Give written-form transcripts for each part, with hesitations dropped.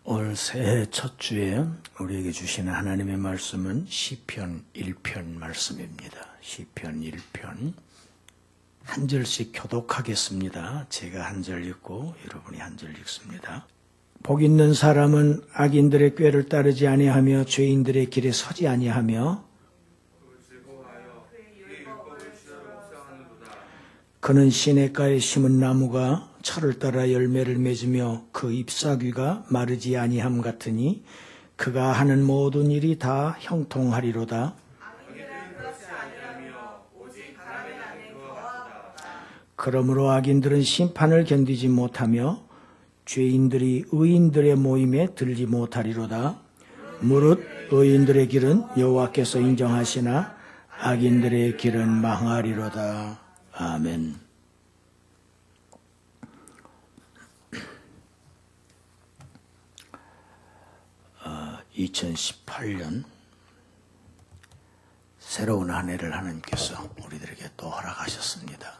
오늘 새해 첫 주에 우리에게 주시는 하나님의 말씀은 시편 1편 말씀입니다. 시편 1편 한 절씩 교독하겠습니다. 제가 한 절 읽고 여러분이 한 절 읽습니다. 복 있는 사람은 악인들의 꾀를 따르지 아니하며 죄인들의 길에 서지 아니하며 그는 시냇가에 심은 나무가 철을 따라 열매를 맺으며 그 잎사귀가 마르지 아니함 같으니 그가 하는 모든 일이 다 형통하리로다. 그러므로 악인들은 심판을 견디지 못하며 죄인들이 의인들의 모임에 들지 못하리로다. 무릇 의인들의 길은 여호와께서 인정하시나 악인들의 길은 망하리로다. 아멘. 2018년 새로운 한 해를 하나님께서 우리들에게 또 허락하셨습니다.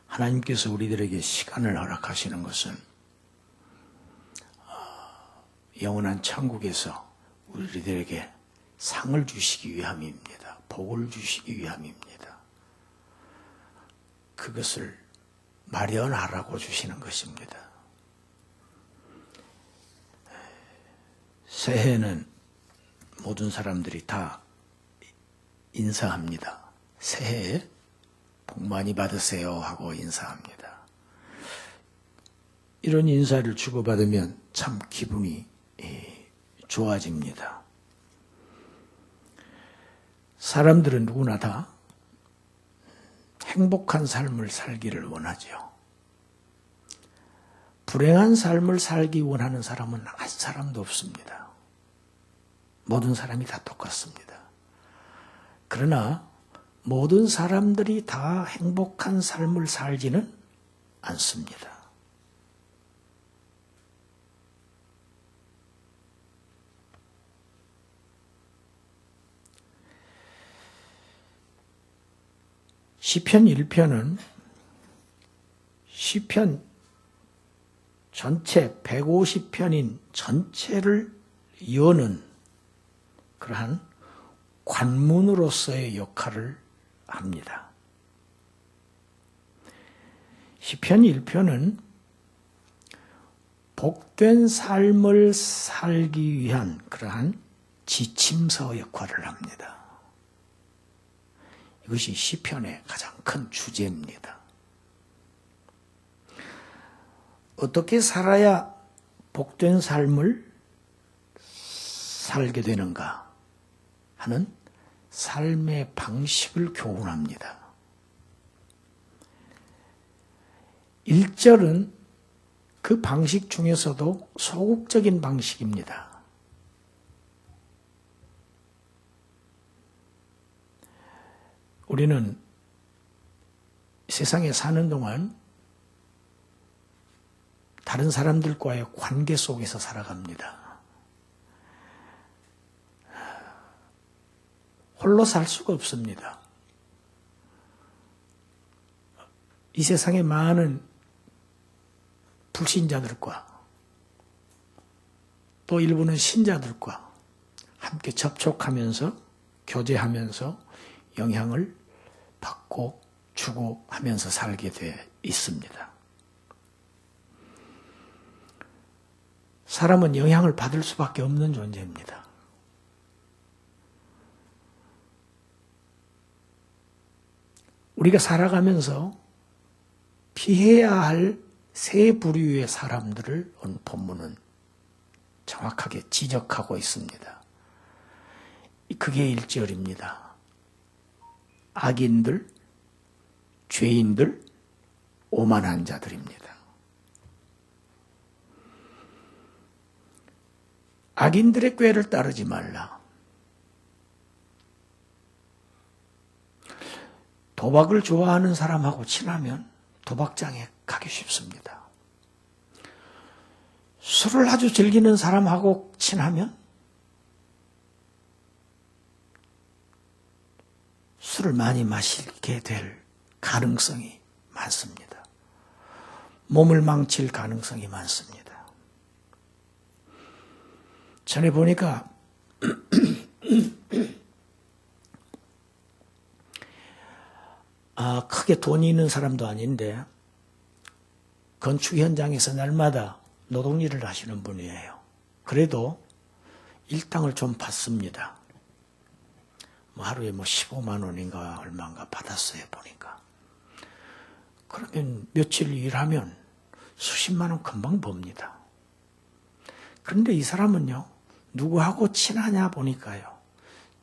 하나님께서 우리들에게 시간을 허락하시는 것은 영원한 천국에서 우리들에게 상을 주시기 위함입니다. 복을 주시기 위함입니다. 그것을 마련하라고 주시는 것입니다. 새해는 모든 사람들이 다 인사합니다. 새해에 복 많이 받으세요 하고 인사합니다. 이런 인사를 주고받으면 참 기분이 좋아집니다. 사람들은 누구나 다 행복한 삶을 살기를 원하죠. 불행한 삶을 살기 원하는 사람은 한 사람도 없습니다. 모든 사람이 다 똑같습니다. 그러나 모든 사람들이 다 행복한 삶을 살지는 않습니다. 시편 1편은 시편 전체 150편인 전체를 여는 그러한 관문으로서의 역할을 합니다. 시편 1편은 복된 삶을 살기 위한 그러한 지침서 역할을 합니다. 이것이 시편의 가장 큰 주제입니다. 어떻게 살아야 복된 삶을 살게 되는가 하는 삶의 방식을 교훈합니다. 1절은 그 방식 중에서도 소극적인 방식입니다. 우리는 세상에 사는 동안 다른 사람들과의 관계 속에서 살아갑니다. 홀로 살 수가 없습니다. 이 세상에 많은 불신자들과 또 일부는 신자들과 함께 접촉하면서 교제하면서 영향을 받고 주고 하면서 살게 돼 있습니다. 사람은 영향을 받을 수밖에 없는 존재입니다. 우리가 살아가면서 피해야 할 세 부류의 사람들을 오늘 본문은 정확하게 지적하고 있습니다. 그게 1절입니다. 악인들, 죄인들, 오만한 자들입니다. 악인들의 꾀를 따르지 말라. 도박을 좋아하는 사람하고 친하면 도박장에 가기 쉽습니다. 술을 아주 즐기는 사람하고 친하면 술을 많이 마시게 될 가능성이 많습니다. 몸을 망칠 가능성이 많습니다. 전에 보니까 크게 돈이 있는 사람도 아닌데 건축 현장에서 날마다 노동일을 하시는 분이에요. 그래도 일당을 좀 받습니다. 하루에 15만 원인가 얼마인가 받았어요, 보니까. 그러면 며칠 일하면 수십만 원 금방 법니다. 그런데 이 사람은요, 누구하고 친하냐 보니까요,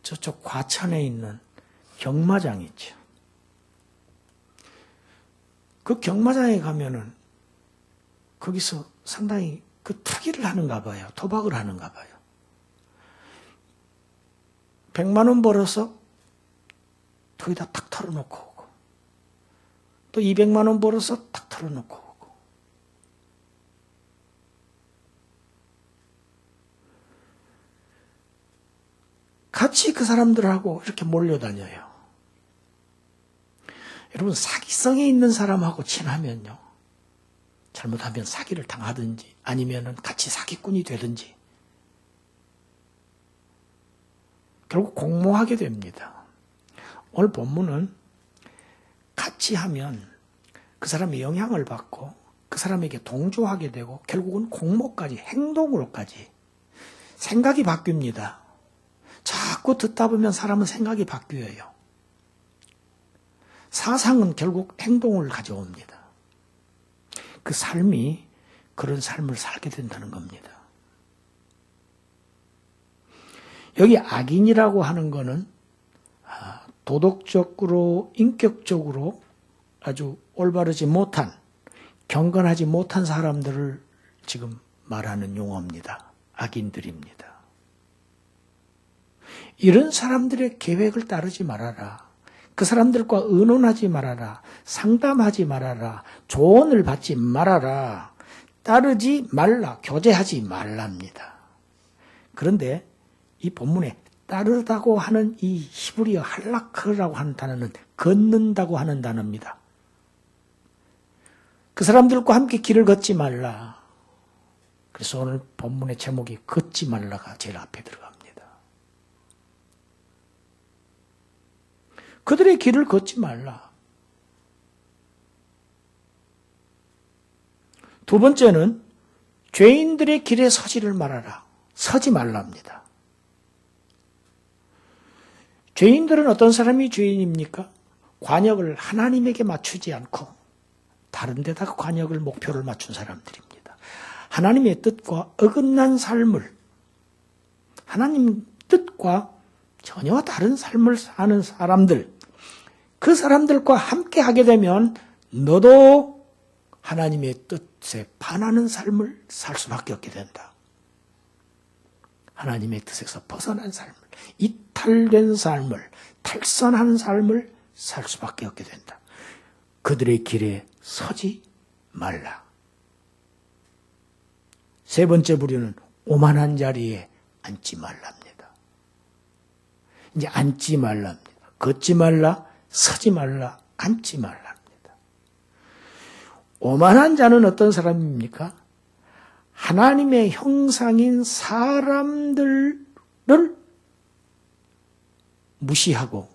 저쪽 과천에 있는 경마장 있죠. 그 경마장에 가면은 거기서 상당히 그 투기를 하는가 봐요. 도박을 하는가 봐요. 100만 원 벌어서 거기다 탁 털어놓고 오고, 또 200만 원 벌어서 탁 털어놓고 오고. 같이 그 사람들하고 이렇게 몰려다녀요. 여러분, 사기성이 있는 사람하고 친하면요, 잘못하면 사기를 당하든지 아니면 같이 사기꾼이 되든지 결국 공모하게 됩니다. 오늘 본문은 같이 하면 그 사람의 영향을 받고 그 사람에게 동조하게 되고 결국은 공모까지, 행동으로까지 생각이 바뀝니다. 자꾸 듣다 보면 사람은 생각이 바뀌어요. 사상은 결국 행동을 가져옵니다. 그 삶이 그런 삶을 살게 된다는 겁니다. 여기 악인이라고 하는 것은 도덕적으로, 인격적으로 아주 올바르지 못한, 경건하지 못한 사람들을 지금 말하는 용어입니다. 악인들입니다. 이런 사람들의 계획을 따르지 말아라. 그 사람들과 의논하지 말아라. 상담하지 말아라. 조언을 받지 말아라. 따르지 말라. 교제하지 말랍니다. 그런데 이 본문에 따르다고 하는 이 히브리어 할라크라고 하는 단어는 걷는다고 하는 단어입니다. 그 사람들과 함께 길을 걷지 말라. 그래서 오늘 본문의 제목이 걷지 말라가 제일 앞에 들어갑니다. 그들의 길을 걷지 말라. 두 번째는 죄인들의 길에 서지를 말아라. 서지 말랍니다. 죄인들은 어떤 사람이 죄인입니까? 관역을 하나님에게 맞추지 않고 다른 데다가 관역을, 목표를 맞춘 사람들입니다. 하나님의 뜻과 어긋난 삶을, 하나님 뜻과 전혀 다른 삶을 사는 사람들, 그 사람들과 함께 하게 되면 너도 하나님의 뜻에 반하는 삶을 살 수밖에 없게 된다. 하나님의 뜻에서 벗어난 삶을, 이탈된 삶을, 탈선한 삶을 살 수밖에 없게 된다. 그들의 길에 서지 말라. 세 번째 부류는 오만한 자리에 앉지 말랍니다. 이제 앉지 말랍니다. 걷지 말라, 서지 말라, 앉지 말랍니다. 오만한 자는 어떤 사람입니까? 하나님의 형상인 사람들을 무시하고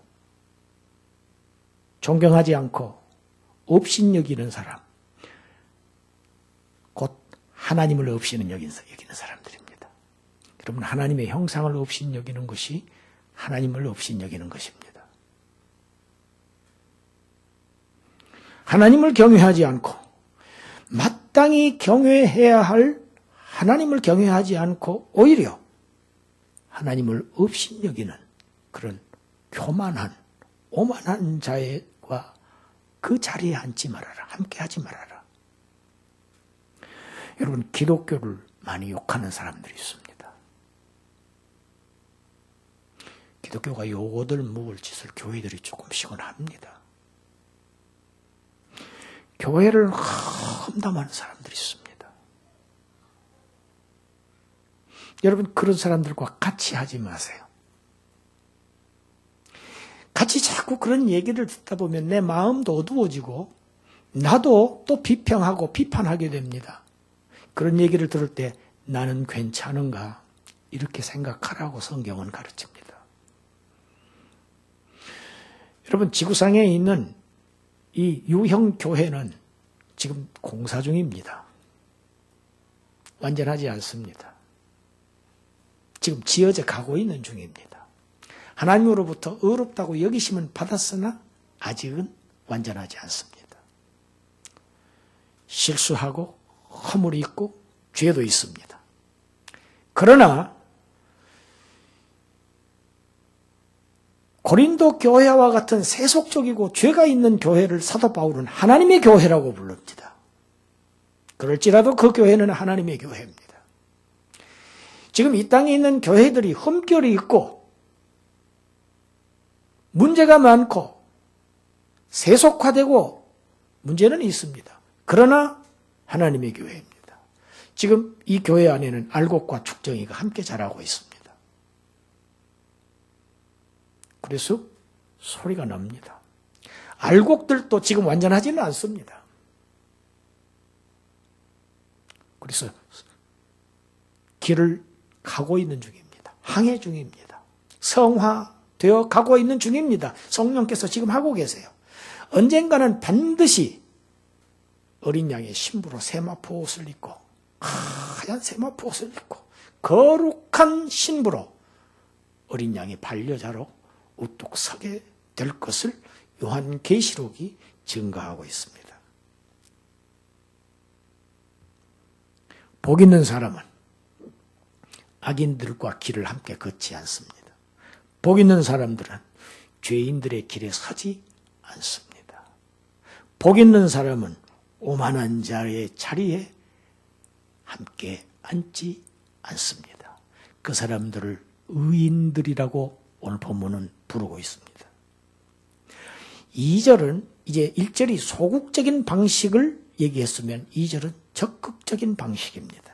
존경하지 않고 업신여기는 사람, 곧 하나님을 업신여기는 사람들입니다. 여러분, 하나님의 형상을 업신여기는 것이 하나님을 업신여기는 것입니다. 하나님을 경외하지 않고 마땅히 경외해야 할 하나님을 경외하지 않고 오히려 하나님을 업신여기는 그런 교만한, 오만한 자와 그 자리에 앉지 말아라. 함께 하지 말아라. 여러분, 기독교를 많이 욕하는 사람들이 있습니다. 기독교가 요거들 묵을 짓을 교회들이 조금씩은 합니다. 교회를 험담하는 사람들이 있습니다. 여러분, 그런 사람들과 같이 하지 마세요. 같이 자꾸 그런 얘기를 듣다 보면 내 마음도 어두워지고 나도 또 비평하고 비판하게 됩니다. 그런 얘기를 들을 때 나는 괜찮은가? 이렇게 생각하라고 성경은 가르칩니다. 여러분, 지구상에 있는 이 유형 교회는 지금 공사 중입니다. 완전하지 않습니다. 지금 지어져 가고 있는 중입니다. 하나님으로부터 의롭다고 여기심은 받았으나 아직은 완전하지 않습니다. 실수하고 허물이 있고 죄도 있습니다. 그러나 고린도 교회와 같은 세속적이고 죄가 있는 교회를 사도 바울은 하나님의 교회라고 부릅니다. 그럴지라도 그 교회는 하나님의 교회입니다. 지금 이 땅에 있는 교회들이 흠결이 있고 문제가 많고 세속화되고 문제는 있습니다. 그러나 하나님의 교회입니다. 지금 이 교회 안에는 알곡과 축정이가 함께 자라고 있습니다. 그래서 소리가 납니다. 알곡들도 지금 완전하지는 않습니다. 그래서 길을 가고 있는 중입니다. 항해 중입니다. 성화되어 가고 있는 중입니다. 성령께서 지금 하고 계세요. 언젠가는 반드시 어린 양의 신부로 세마포 옷을 입고 하얀 세마포 옷을 입고 거룩한 신부로 어린 양의 반려자로 우뚝 서게 될 것을 요한계시록이 증거하고 있습니다. 복 있는 사람은 악인들과 길을 함께 걷지 않습니다. 복 있는 사람들은 죄인들의 길에 서지 않습니다. 복 있는 사람은 오만한 자의 자리에 함께 앉지 않습니다. 그 사람들을 의인들이라고 오늘 본문은 부르고 있습니다. 2절은 이제 1절이 소극적인 방식을 얘기했으면 2절은 적극적인 방식입니다.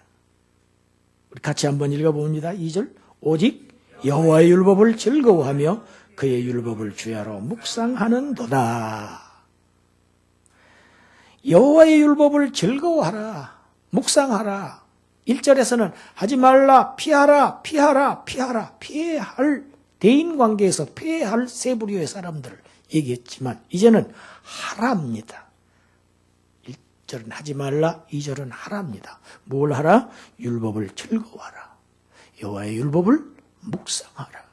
우리 같이 한번 읽어봅니다. 2절. 오직 여호와의 율법을 즐거워하며 그의 율법을 주야로 묵상하는도다. 여호와의 율법을 즐거워하라. 묵상하라. 1절에서는 하지 말라, 피하라, 피하라, 피하라, 피해야 할 대인관계에서 피해야 할 세 부류의 사람들을 얘기했지만 이제는 하라입니다. 1절은 하지 말라, 2절은 하라입니다. 뭘 하라? 율법을 즐거워하라. 여호와의 율법을 묵상하라.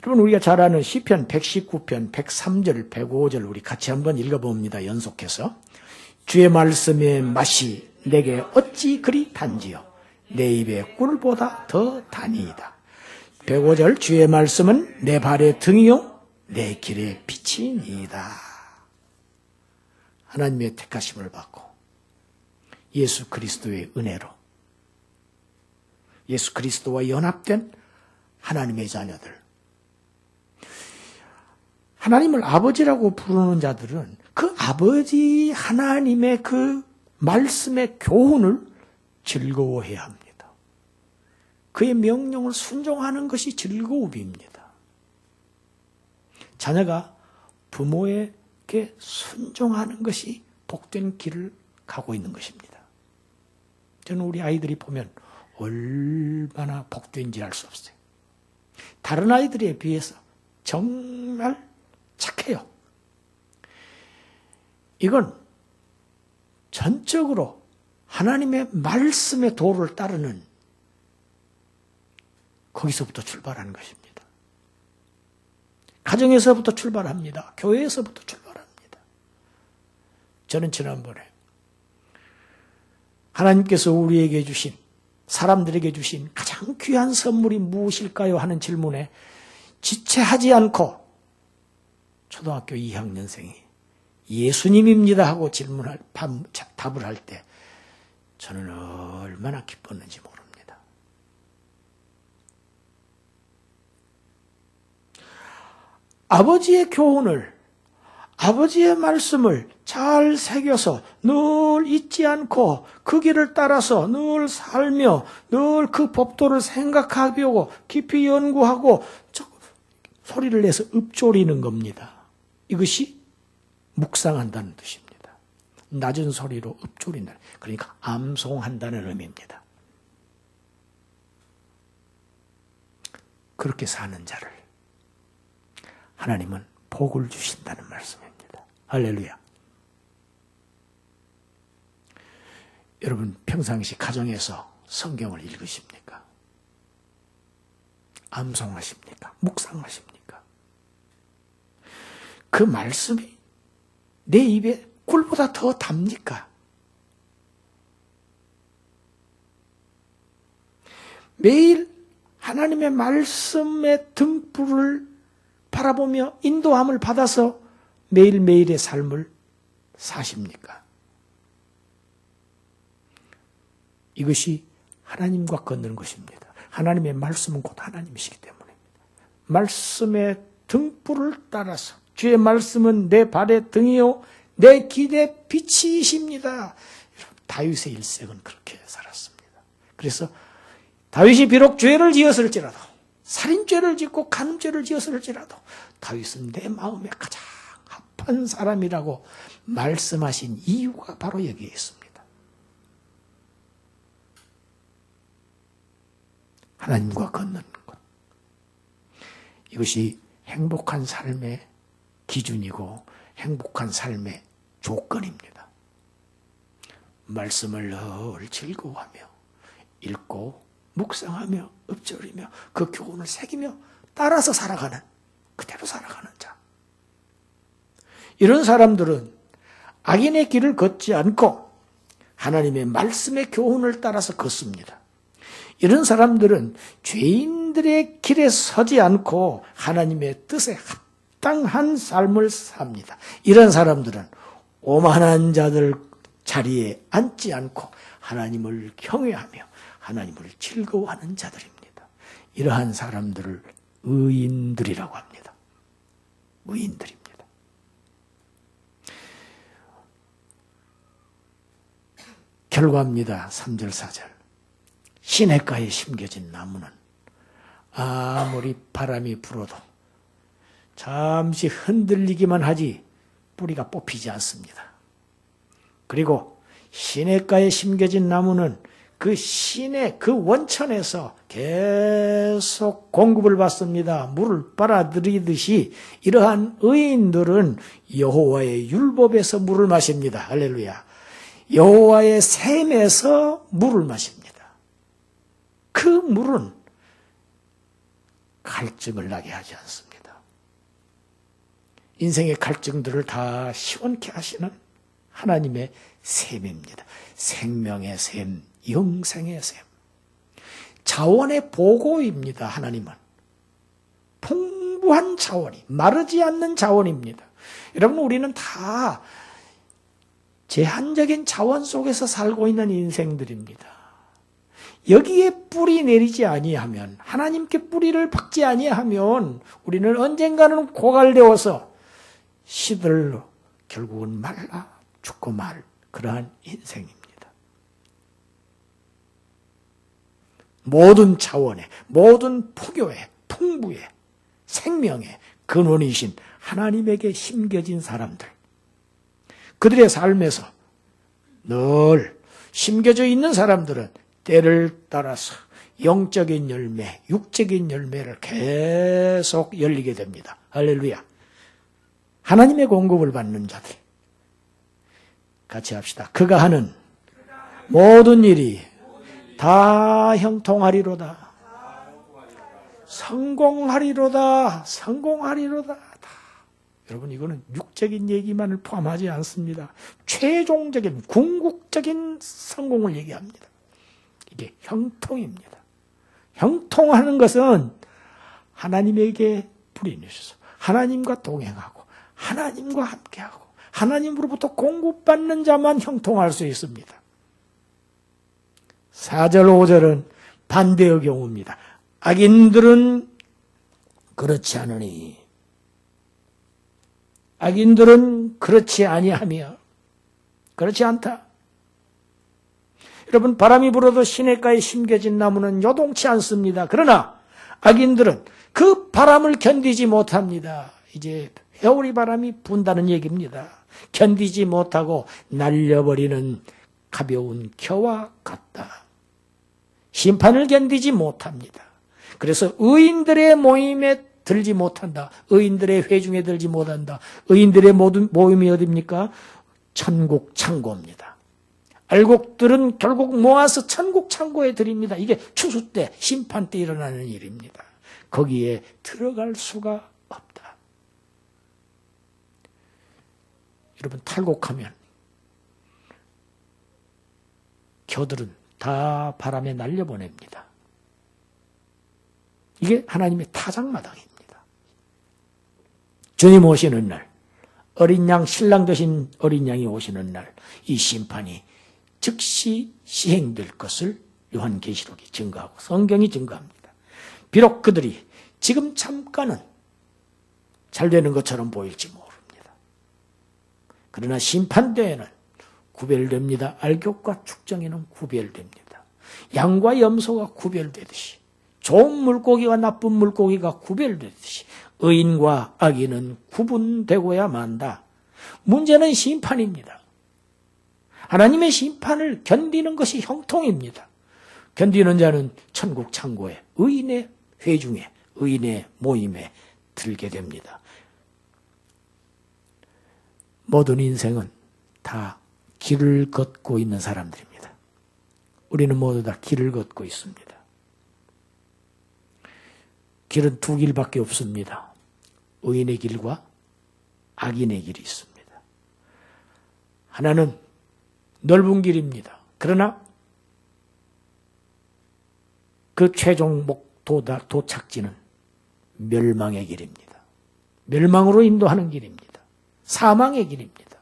여러분, 우리가 잘 아는 시편 119편 103절 105절 우리 같이 한번 읽어봅니다. 연속해서. 주의 말씀의 맛이 내게 어찌 그리 단지요 내 입에 꿀보다 더 다니이다. 105절. 주의 말씀은 내 발의 등이요 내 길의 빛이니이다. 하나님의 택하심을 받고 예수 그리스도의 은혜로 예수 그리스도와 연합된 하나님의 자녀들, 하나님을 아버지라고 부르는 자들은 그 아버지 하나님의 그 말씀의 교훈을 즐거워해야 합니다. 그의 명령을 순종하는 것이 즐거움입니다. 자녀가 부모에게 순종하는 것이 복된 길을 가고 있는 것입니다. 저는 우리 아이들이 보면 얼마나 복된지 알 수 없어요. 다른 아이들에 비해서 정말 착해요. 이건 전적으로 하나님의 말씀의 도를 따르는 거기서부터 출발하는 것입니다. 가정에서부터 출발합니다. 교회에서부터 출발합니다. 저는 지난번에 하나님께서 우리에게 주신, 사람들에게 주신 가장 귀한 선물이 무엇일까요? 하는 질문에 지체하지 않고 초등학교 2학년생이 예수님입니다 하고 답을 할 때 저는 얼마나 기뻤는지 모릅니다. 아버지의 교훈을, 아버지의 말씀을 잘 새겨서 늘 잊지 않고 그 길을 따라서 늘 살며 늘 그 법도를 생각하고 깊이 연구하고 소리를 내서 읊조리는 겁니다. 이것이 묵상한다는 뜻입니다. 낮은 소리로 읊조린다. 그러니까 암송한다는 의미입니다. 그렇게 사는 자를 하나님은 복을 주신다는 말씀입니다. 할렐루야. 여러분 평상시 가정에서 성경을 읽으십니까? 암송하십니까? 묵상하십니까? 그 말씀이 내 입에 꿀보다 더 답니까? 매일 하나님의 말씀의 등불을 바라보며 인도함을 받아서 매일매일의 삶을 사십니까? 이것이 하나님과 걷는 것입니다. 하나님의 말씀은 곧 하나님이시기 때문입니다. 말씀의 등불을 따라서 주의 말씀은 내 발의 등이요 내 길의 빛이십니다. 다윗의 일생은 그렇게 살았습니다. 그래서 다윗이 비록 죄를 지었을지라도 살인죄를 짓고 간음죄를 지었을지라도 다윗은 내 마음에 가장 합한 사람이라고 말씀하신 이유가 바로 여기에 있습니다. 하나님과 걷는 것. 이것이 행복한 삶의 기준이고 행복한 삶의 조건입니다. 말씀을 늘 즐거워하며 읽고 묵상하며 읊조리며 그 교훈을 새기며 따라서 살아가는, 그대로 살아가는 자. 이런 사람들은 악인의 길을 걷지 않고 하나님의 말씀의 교훈을 따라서 걷습니다. 이런 사람들은 죄인들의 길에 서지 않고 하나님의 뜻에 합당한 삶을 삽니다. 이런 사람들은 오만한 자들 자리에 앉지 않고 하나님을 경외하며 하나님을 즐거워하는 자들입니다. 이러한 사람들을 의인들이라고 합니다. 의인들입니다. 결과입니다. 3절 4절. 시냇가에 심겨진 나무는 아무리 바람이 불어도 잠시 흔들리기만 하지 뿌리가 뽑히지 않습니다. 그리고 시냇가에 심겨진 나무는 그 시내, 그 원천에서 계속 공급을 받습니다. 물을 빨아들이듯이 이러한 의인들은 여호와의 율법에서 물을 마십니다. 할렐루야. 여호와의 샘에서 물을 마십니다. 그 물은 갈증을 나게 하지 않습니다. 인생의 갈증들을 다 시원케 하시는 하나님의 샘입니다. 생명의 샘, 영생의 샘. 자원의 보고입니다. 하나님은. 풍부한 자원이, 마르지 않는 자원입니다. 여러분, 우리는 다 제한적인 자원 속에서 살고 있는 인생들입니다. 여기에 뿌리 내리지 아니하면, 하나님께 뿌리를 박지 아니하면 우리는 언젠가는 고갈되어서 시들러 결국은 말라 죽고 말 그러한 인생입니다. 모든 자원의, 모든 포교의, 풍부의, 생명의 근원이신 하나님에게 심겨진 사람들, 그들의 삶에서 늘 심겨져 있는 사람들은 때를 따라서 영적인 열매, 육적인 열매를 계속 열리게 됩니다. 할렐루야. 하나님의 공급을 받는 자들. 같이 합시다. 그가 하는 모든 일이 다 형통하리로다. 성공하리로다. 성공하리로다. 다. 여러분, 이거는 육적인 얘기만을 포함하지 않습니다. 최종적인 궁극적인 성공을 얘기합니다. 이게 형통입니다. 형통하는 것은 하나님에게 뿌리 내셔서 하나님과 동행하고 하나님과 함께하고 하나님으로부터 공급받는 자만 형통할 수 있습니다. 4절 5절은 반대의 경우입니다. 악인들은 그렇지 않으니, 악인들은 그렇지 아니하며, 그렇지 않다. 여러분, 바람이 불어도 시냇가에 심겨진 나무는 요동치 않습니다. 그러나 악인들은 그 바람을 견디지 못합니다. 이제 회오리 바람이 분다는 얘기입니다. 견디지 못하고 날려버리는 가벼운 겨와 같다. 심판을 견디지 못합니다. 그래서 의인들의 모임에 들지 못한다. 의인들의 회중에 들지 못한다. 의인들의 모임이 어디입니까? 천국 창고입니다. 알곡들은 결국 모아서 천국 창고에 들입니다. 이게 추수 때, 심판 때 일어나는 일입니다. 거기에 들어갈 수가 없다. 여러분, 탈곡하면 겨들은 다 바람에 날려보냅니다. 이게 하나님의 타작마당입니다. 주님 오시는 날, 어린 양, 신랑 되신 어린 양이 오시는 날, 이 심판이 즉시 시행될 것을 요한계시록이 증거하고 성경이 증거합니다. 비록 그들이 지금 잠깐은 잘 되는 것처럼 보일지 모릅니다. 그러나 심판대에는 구별됩니다. 알곡과 축정에는 구별됩니다. 양과 염소가 구별되듯이, 좋은 물고기와 나쁜 물고기가 구별되듯이 의인과 악인은 구분되고야 만다. 문제는 심판입니다. 하나님의 심판을 견디는 것이 형통입니다. 견디는 자는 천국 창고에, 의인의 회중에, 의인의 모임에 들게 됩니다. 모든 인생은 다 길을 걷고 있는 사람들입니다. 우리는 모두 다 길을 걷고 있습니다. 길은 두 길밖에 없습니다. 의인의 길과 악인의 길이 있습니다. 하나는 넓은 길입니다. 그러나 그 최종 도착지는 멸망의 길입니다. 멸망으로 인도하는 길입니다. 사망의 길입니다.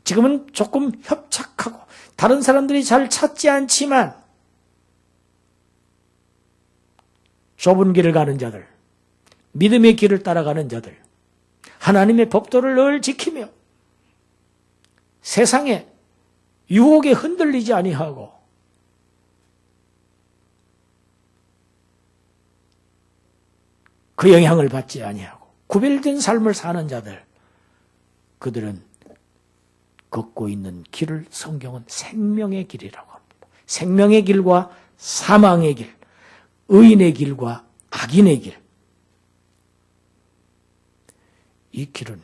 지금은 조금 협착하고 다른 사람들이 잘 찾지 않지만 좁은 길을 가는 자들, 믿음의 길을 따라가는 자들, 하나님의 법도를 늘 지키며 세상에 유혹에 흔들리지 아니하고 그 영향을 받지 아니하고 구별된 삶을 사는 자들, 그들은 걷고 있는 길을 성경은 생명의 길이라고 합니다. 생명의 길과 사망의 길, 의인의 길과 악인의 길. 이 길은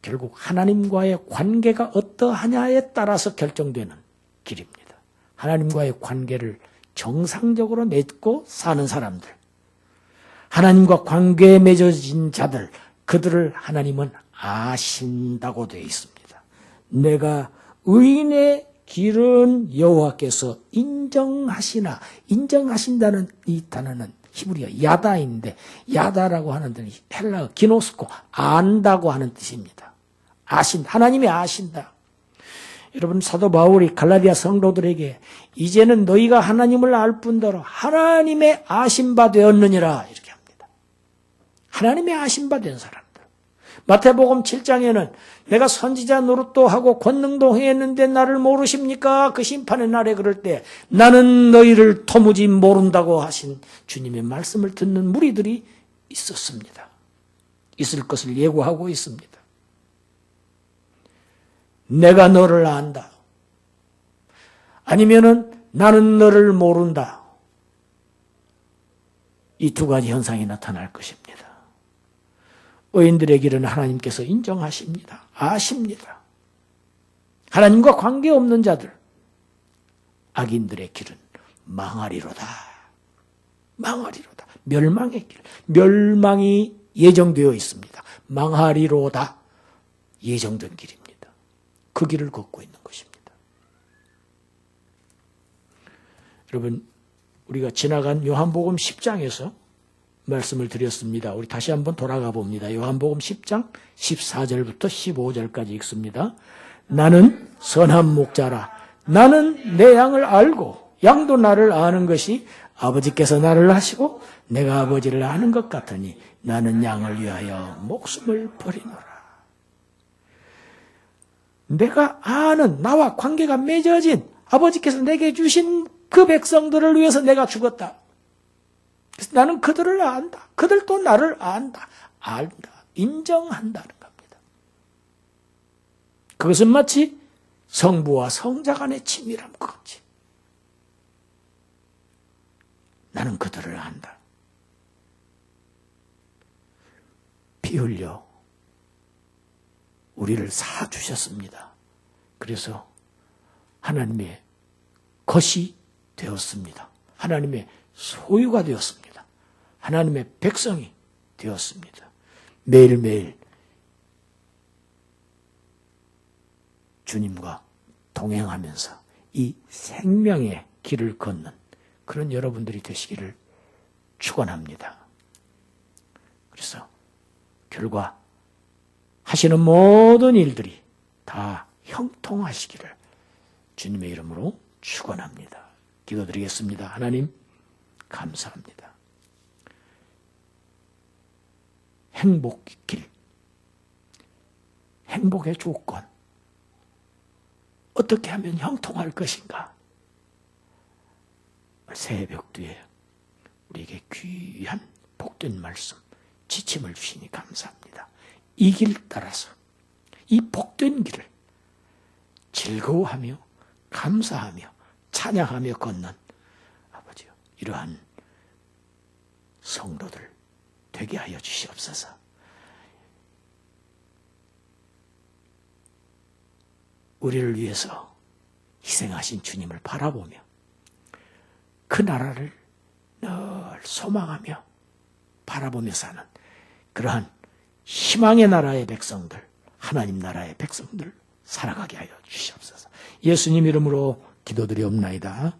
결국 하나님과의 관계가 어떠하냐에 따라서 결정되는 길입니다. 하나님과의 관계를 정상적으로 맺고 사는 사람들, 하나님과 관계에 맺어진 자들, 그들을 하나님은 아신다고 되어 있습니다. 내가 의인의 길은 여호와께서 인정하시나, 인정하신다는 이 단어는 히브리어 야다인데, 야다라고 하는 뜻이 헬라어 기노스코, 안다고 하는 뜻입니다. 아신다. 하나님이 아신다. 여러분, 사도 바울이 갈라디아 성도들에게 이제는 너희가 하나님을 알 뿐더러 하나님의 아신바 되었느니라 이렇게 합니다. 하나님의 아신바 된 사람들. 마태복음 7장에는 내가 선지자 노릇도 하고 권능도 행했는데 나를 모르십니까? 그 심판의 날에 그럴 때 나는 너희를 도무지 모른다고 하신 주님의 말씀을 듣는 무리들이 있었습니다. 있을 것을 예고하고 있습니다. 내가 너를 안다. 아니면은 나는 너를 모른다. 이 두 가지 현상이 나타날 것입니다. 의인들의 길은 하나님께서 인정하십니다. 아십니다. 하나님과 관계없는 자들, 악인들의 길은 망하리로다. 망하리로다. 멸망의 길. 멸망이 예정되어 있습니다. 망하리로다. 예정된 길입니다. 그 길을 걷고 있는 것입니다. 여러분, 우리가 지나간 요한복음 10장에서 말씀을 드렸습니다. 우리 다시 한번 돌아가 봅니다. 요한복음 10장 14절부터 15절까지 읽습니다. 나는 선한 목자라. 나는 내 양을 알고 양도 나를 아는 것이 아버지께서 나를 아시고 내가 아버지를 아는 것 같으니 나는 양을 위하여 목숨을 버리노라. 내가 아는, 나와 관계가 맺어진 아버지께서 내게 주신 그 백성들을 위해서 내가 죽었다. 그래서 나는 그들을 안다. 그들도 나를 안다. 알다. 인정한다는 겁니다. 그것은 마치 성부와 성자 간의 친밀함과 같이 나는 그들을 안다. 피 흘려 우리를 사주셨습니다. 그래서 하나님의 것이 되었습니다. 하나님의 소유가 되었습니다. 하나님의 백성이 되었습니다. 매일매일 주님과 동행하면서 이 생명의 길을 걷는 그런 여러분들이 되시기를 축원합니다. 그래서 결과 하시는 모든 일들이 다 형통하시기를 주님의 이름으로 축원합니다. 기도드리겠습니다. 하나님 감사합니다. 행복의 길, 행복의 조건, 어떻게 하면 형통할 것인가? 새벽 뒤에 우리에게 귀한 복된 말씀, 지침을 주시니 감사합니다. 이 길 따라서 이 복된 길을 즐거워하며 감사하며 찬양하며 걷는 아버지요, 이러한 성도들 되게 하여 주시옵소서. 우리를 위해서 희생하신 주님을 바라보며 그 나라를 늘 소망하며 바라보며 사는 그러한 희망의 나라의 백성들, 하나님 나라의 백성들 살아가게 하여 주시옵소서. 예수님 이름으로 기도드리옵나이다.